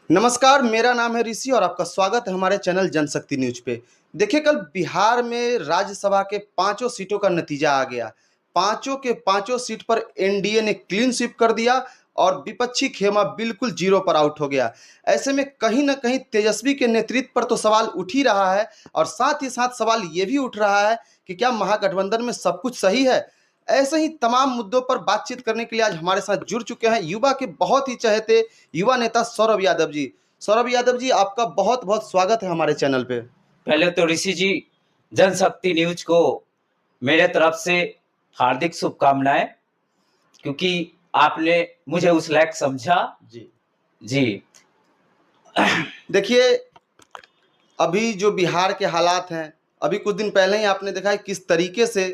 नमस्कार, मेरा नाम है ऋषि और आपका स्वागत है हमारे चैनल जनशक्ति न्यूज पे। देखिए, कल बिहार में राज्यसभा के पांचों सीटों का नतीजा आ गया। पांचों के पांचों सीट पर एनडीए ने क्लीन स्वीप कर दिया और विपक्षी खेमा बिल्कुल जीरो पर आउट हो गया। ऐसे में कहीं ना कहीं तेजस्वी के नेतृत्व पर तो सवाल उठ ही रहा है और साथ ही साथ सवाल ये भी उठ रहा है कि क्या महागठबंधन में सब कुछ सही है। ऐसे ही तमाम मुद्दों पर बातचीत करने के लिए आज हमारे साथ जुड़ चुके हैं युवा के बहुत ही चहेते युवा नेता सौरभ यादव जी। सौरभ यादव जी, आपका बहुत बहुत स्वागत है हमारे चैनल पे। पहले तो ऋषि जी, जनशक्ति न्यूज को मेरे तरफ से हार्दिक शुभकामनाएं, क्योंकि आपने मुझे उस लायक समझा। जी जी। देखिए, अभी जो बिहार के हालात हैं, अभी कुछ दिन पहले ही आपने देखा है किस तरीके से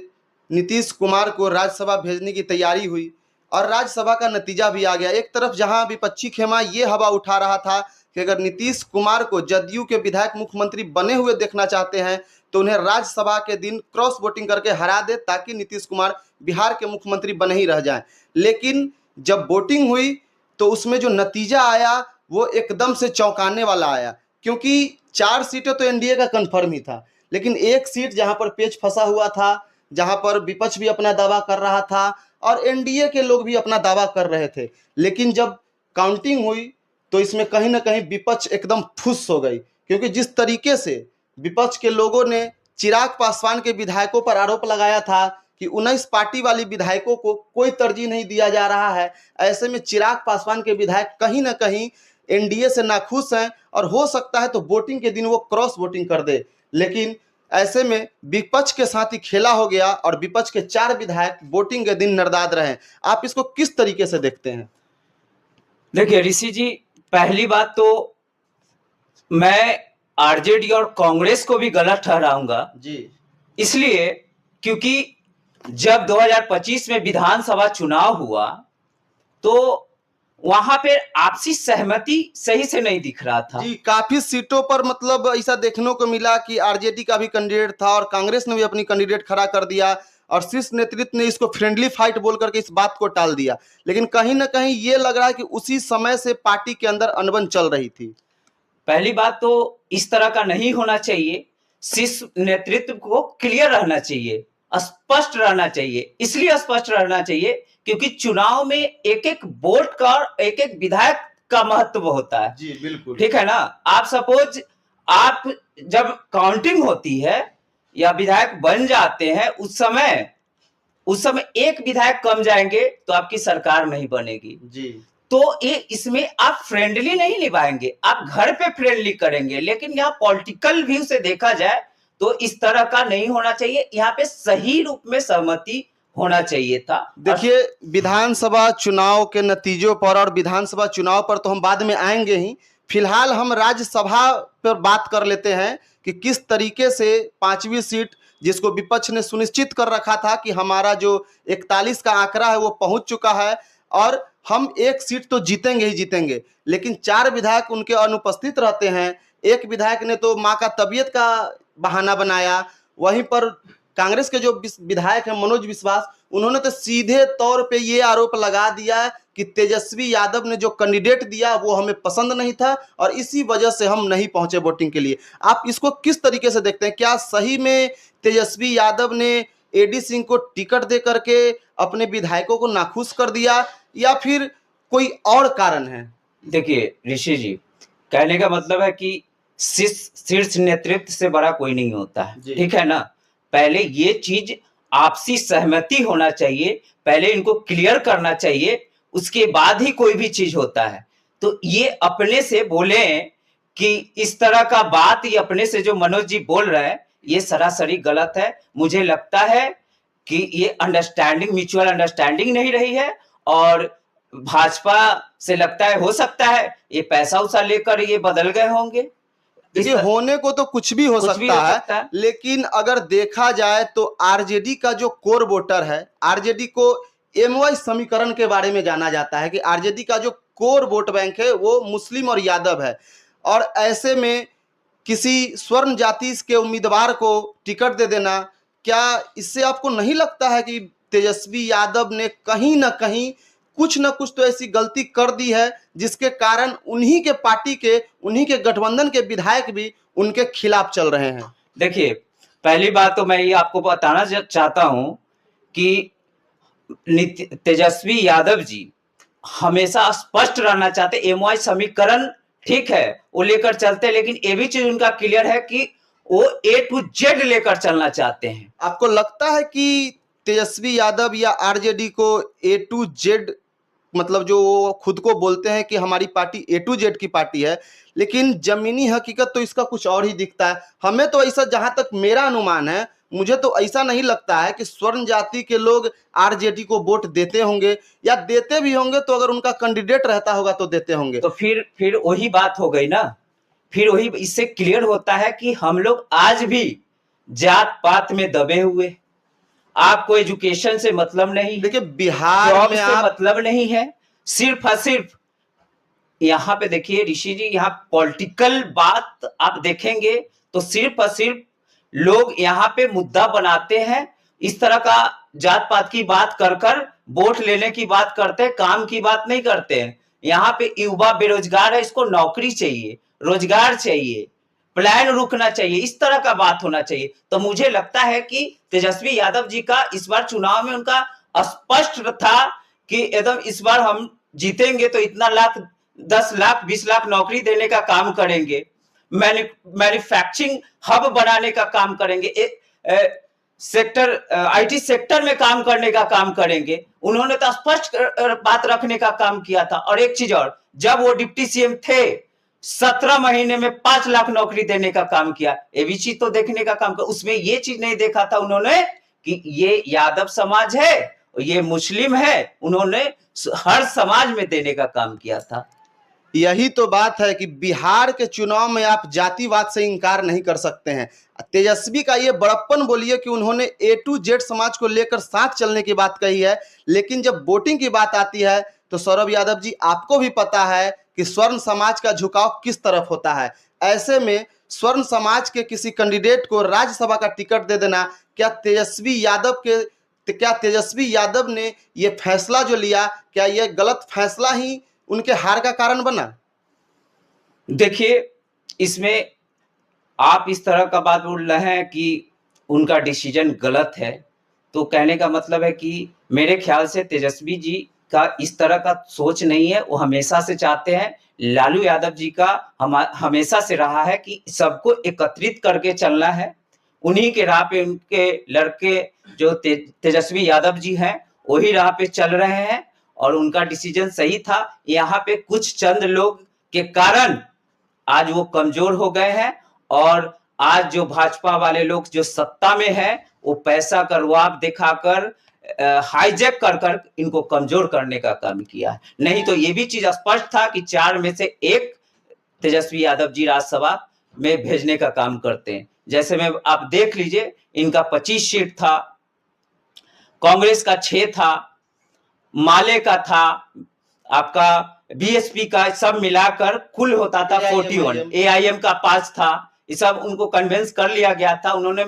नीतीश कुमार को राज्यसभा भेजने की तैयारी हुई और राज्यसभा का नतीजा भी आ गया। एक तरफ जहां विपक्षी खेमा ये हवा उठा रहा था कि अगर नीतीश कुमार को जदयू के विधायक मुख्यमंत्री बने हुए देखना चाहते हैं तो उन्हें राज्यसभा के दिन क्रॉस वोटिंग करके हरा दे ताकि नीतीश कुमार बिहार के मुख्यमंत्री बने ही रह जाएं। लेकिन जब वोटिंग हुई तो उसमें जो नतीजा आया वो एकदम से चौंकाने वाला आया, क्योंकि 4 सीटें तो एनडीए का कन्फर्म ही था, लेकिन एक सीट जहां पर पेच फंसा हुआ था, जहां पर विपक्ष भी अपना दावा कर रहा था और एनडीए के लोग भी अपना दावा कर रहे थे। लेकिन जब काउंटिंग हुई तो इसमें कहीं ना कहीं विपक्ष एकदम फुस हो गई, क्योंकि जिस तरीके से विपक्ष के लोगों ने चिराग पासवान के विधायकों पर आरोप लगाया था कि 19 पार्टी वाली विधायकों को कोई तरजीह नहीं दिया जा रहा है, ऐसे में चिराग पासवान के विधायक कहीं ना कहीं एनडीए से नाखुश हैं और हो सकता है तो वोटिंग के दिन वो क्रॉस वोटिंग कर दे। लेकिन ऐसे में विपक्ष के साथ ही खेला हो गया और विपक्ष के 4 विधायक वोटिंग के दिन नरदाद रहे। आप इसको किस तरीके से देखते हैं? देखिए ऋषि जी, पहली बात तो मैं आरजेडी और कांग्रेस को भी गलत ठहराऊंगा जी इसलिए क्योंकि जब 2025 में विधानसभा चुनाव हुआ तो वहां पे आपसी सहमति सही से नहीं दिख रहा था। जी, काफी सीटों पर मतलब ऐसा देखने को मिला कि आरजेडी का भी कैंडिडेट था और कांग्रेस ने भी अपनी कैंडिडेट खड़ा कर दिया और शीर्ष नेतृत्व ने इसको फ्रेंडली फाइट बोल करके इस बात को टाल दिया। लेकिन कहीं ना कहीं ये लग रहा है कि उसी समय से पार्टी के अंदर अनबन चल रही थी। पहली बात तो इस तरह का नहीं होना चाहिए। शीर्ष नेतृत्व को क्लियर रहना चाहिए, स्पष्ट रहना चाहिए। इसलिए स्पष्ट रहना चाहिए क्योंकि चुनाव में एक एक वोट का और एक एक विधायक का महत्व होता है। जी बिल्कुल, ठीक है ना। आप सपोज आप जब काउंटिंग होती है या विधायक बन जाते हैं उस समय एक विधायक कम जाएंगे तो आपकी सरकार नहीं बनेगी। जी तो ये इसमें आप फ्रेंडली नहीं निभाएंगे, आप घर पे फ्रेंडली करेंगे। लेकिन यहाँ पॉलिटिकल व्यू से देखा जाए तो इस तरह का नहीं होना चाहिए। यहाँ पे सही रूप में सहमति होना चाहिए था। देखिए, विधानसभा चुनाव के नतीजों पर और विधानसभा चुनाव पर तो हम बाद में आएंगे ही। फिलहाल हम राज्यसभा पर बात कर लेते हैं कि किस तरीके से 5वीं सीट, जिसको विपक्ष ने सुनिश्चित कर रखा था कि हमारा जो 41 का आंकड़ा है वो पहुंच चुका है और हम एक सीट तो जीतेंगे ही जीतेंगे, लेकिन 4 विधायक उनके अनुपस्थित रहते हैं। एक विधायक ने तो मां का तबीयत का बहाना बनाया। वहीं पर कांग्रेस के जो विधायक हैं मनोज विश्वास, उन्होंने तो सीधे तौर पे ये आरोप लगा दिया कि तेजस्वी यादव ने जो कैंडिडेट दिया वो हमें पसंद नहीं था और इसी वजह से हम नहीं पहुंचे वोटिंग के लिए। आप इसको किस तरीके से देखते हैं? क्या सही में तेजस्वी यादव ने एडी सिंह को टिकट दे करके अपने विधायकों को नाखुश कर दिया या फिर कोई और कारण है? देखिए ऋषि जी, कहने का मतलब है कि शीर्ष नेतृत्व से बड़ा कोई नहीं होता है। ठीक है ना। पहले ये चीज आपसी सहमति होना चाहिए, पहले इनको क्लियर करना चाहिए, उसके बाद ही कोई भी चीज होता है। तो ये अपने से बोले कि इस तरह का बात ये अपने से जो मनोज जी बोल रहे हैं ये सरासरी गलत है। मुझे लगता है कि ये अंडरस्टैंडिंग, म्यूचुअल अंडरस्टैंडिंग नहीं रही है और भाजपा से लगता है हो सकता है ये पैसा उसा लेकर ये बदल गए होंगे। देखिए, होने को तो कुछ भी हो सकता है, लेकिन अगर देखा जाए तो आरजेडी का जो कोर वोटर है, आरजेडी को एमवाई समीकरण के बारे में जाना जाता है कि आरजेडी का जो कोर वोट बैंक है वो मुस्लिम और यादव है और ऐसे में किसी स्वर्ण जाति के उम्मीदवार को टिकट दे देना, क्या इससे आपको नहीं लगता है कि तेजस्वी यादव ने कहीं ना कहीं कुछ न कुछ तो ऐसी गलती कर दी है जिसके कारण उन्हीं के पार्टी के, उन्हीं के गठबंधन के विधायक भी उनके खिलाफ चल रहे हैं। देखिए, पहली बात तो मैं ये आपको बताना चाहता हूं कि तेजस्वी यादव जी हमेशा स्पष्ट रहना चाहते। एमओआई समीकरण ठीक है वो लेकर चलते, लेकिन ये भी चीज उनका क्लियर है कि वो A to Z लेकर चलना चाहते हैं। आपको लगता है कि तेजस्वी यादव या आरजेडी को A to Z, मतलब जो वो खुद को बोलते हैं कि हमारी पार्टी A to Z की पार्टी है, लेकिन जमीनी हकीकत तो इसका कुछ और ही दिखता है। हमें तो ऐसा, जहां तक मेरा अनुमान है, मुझे तो ऐसा नहीं लगता है कि स्वर्ण जाति के लोग आरजेडी को वोट देते होंगे, या देते भी होंगे तो अगर उनका कैंडिडेट रहता होगा तो देते होंगे। तो फिर वही बात हो गई ना, फिर वही इससे क्लियर होता है कि हम लोग आज भी जात पात में दबे हुए। आपको एजुकेशन से मतलब नहीं, देखिए बिहार में से मतलब नहीं है, सिर्फ और सिर्फ यहाँ पे देखिए ऋषि जी, यहाँ पॉलिटिकल बात आप देखेंगे तो सिर्फ और सिर्फ लोग यहाँ पे मुद्दा बनाते हैं, इस तरह का जात पात की बात कर कर वोट लेने की बात करते हैं, काम की बात नहीं करते हैं। यहाँ पे युवा बेरोजगार है, इसको नौकरी चाहिए, रोजगार चाहिए, प्लान रुकना चाहिए, इस तरह का बात होना चाहिए। तो मुझे लगता है कि तेजस्वी यादव जी का इस बार चुनाव में उनका स्पष्ट था कि एकदम इस बार हम जीतेंगे तो इतना लाख, 10 लाख 20 लाख नौकरी देने का काम करेंगे, मैन्युफैक्चरिंग हब बनाने का काम करेंगे, सेक्टर आईटी सेक्टर में काम करने का काम करेंगे। उन्होंने तो स्पष्ट बात रखने का काम किया था। और एक चीज और, जब वो डिप्टी सीएम थे 17 महीने में 5 लाख नौकरी देने का काम किया। ये भी चीज तो देखने का काम किया। उसमें ये चीज नहीं देखा था उन्होंने कि ये यादव समाज है, ये मुस्लिम है, उन्होंने हर समाज में देने का काम किया था। यही तो बात है कि बिहार के चुनाव में आप जातिवाद से इनकार नहीं कर सकते हैं। तेजस्वी का ये बड़प्पन बोलिए कि उन्होंने A to Z समाज को लेकर साथ चलने की बात कही है, लेकिन जब वोटिंग की बात आती है तो सौरभ यादव जी, आपको भी पता है कि स्वर्ण समाज का झुकाव किस तरफ होता है। ऐसे में स्वर्ण समाज के किसी कैंडिडेट को राज्यसभा का टिकट दे देना, क्या तेजस्वी यादव ने ये फैसला जो लिया, क्या ये गलत फैसला ही उनके हार का कारण बना? देखिए, इसमें आप इस तरह का बात बोल रहे हैं कि उनका डिसीजन गलत है, तो कहने का मतलब है कि मेरे ख्याल से तेजस्वी जी का इस तरह का सोच नहीं है। वो हमेशा से चाहते हैं, लालू यादव जी का हमेशा से रहा है कि सबको एकत्रित करके चलना है। उन्हीं के राह पे उनके लड़के जो तेजस्वी यादव जी हैं वही राह पे चल रहे हैं, और उनका डिसीजन सही था। यहाँ पे कुछ चंद लोग के कारण आज वो कमजोर हो गए हैं, और आज जो भाजपा वाले लोग जो सत्ता में हैं वो पैसा का रुआब दिखाकर हाईजैक कर कर इनको कमजोर करने का काम किया है। नहीं तो ये भी चीज स्पष्ट था कि 4 में से 1 तेजस्वी यादव जी राज्यसभा में भेजने का काम करते हैं। जैसे में आप देख लीजिए, इनका 25 सीट था, कांग्रेस का 6 था, माले का था, आपका बीएसपी का, सब मिलाकर कुल होता था 41, एआईएम का 5 था। ये सब उनको कन्विंस कर लिया गया था उन्होंने।